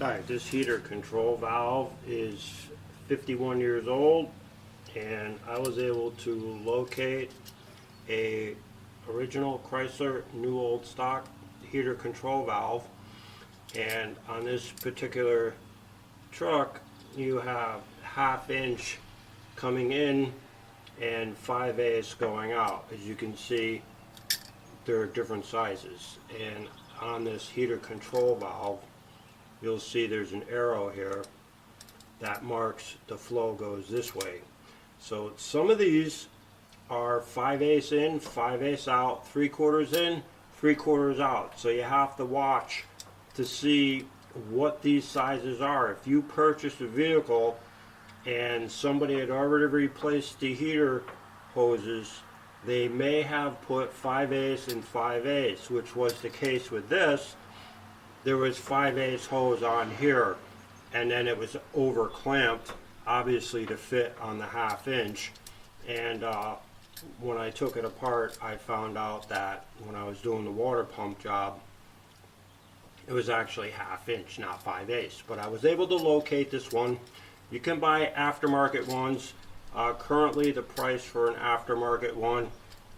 Alright, this heater control valve is 51 years old, and I was able to locate a original Chrysler new old stock heater control valve. And on this particular truck you have 1/2 inch coming in and 5/8 going out. As you can see, there are different sizes, and on this heater control valve you'll see there's an arrow here that marks the flow goes this way. So some of these are 5/8 in, 5/8 out, 3/4 in, 3/4 out. So you have to watch to see what these sizes are. If you purchase a vehicle and somebody had already replaced the heater hoses, they may have put 5/8 and 5/8, which was the case with this. There was 5/8 hose on here, and then it was over clamped, obviously to fit on the 1/2 inch. And when I took it apart, I found out that when I was doing the water pump job, it was actually 1/2 inch, not 5/8. But I was able to locate this one. You can buy aftermarket ones. Currently the price for an aftermarket one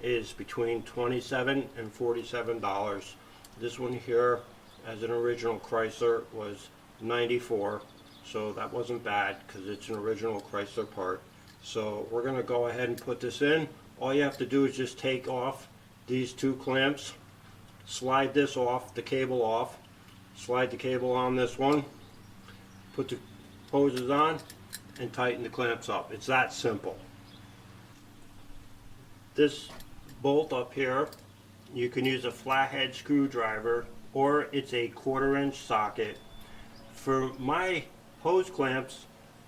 is between $27 and $47. This one here, as an original Chrysler, was $94, so that wasn't bad because it's an original Chrysler part. So we're going to go ahead and put this in. All you have to do is just take off these two clamps, slide this off, the cable off, slide the cable on this one, put the hoses on, and tighten the clamps up. It's that simple. This bolt up here, you can use a flathead screwdriver, or it's a 1/4 inch socket. For my hose clamps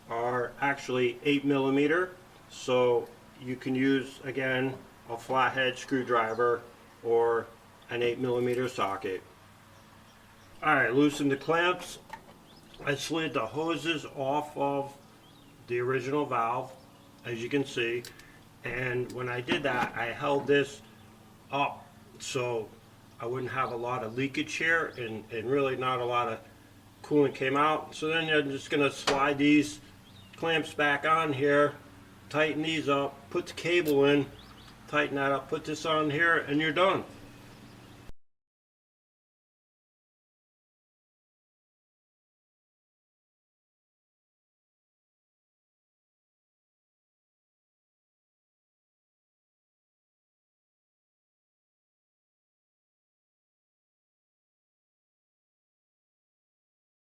are actually 8mm, so you can use, again, a flathead screwdriver or an 8mm socket. Alright, loosen the clamps. I slid the hoses off of the original valve, as you can see, and when I did that I held this up so I wouldn't have a lot of leakage here, and really not a lot of coolant came out. So then I'm just going to slide these clamps back on here, tighten these up, put the cable in, tighten that up, put this on here, and you're done.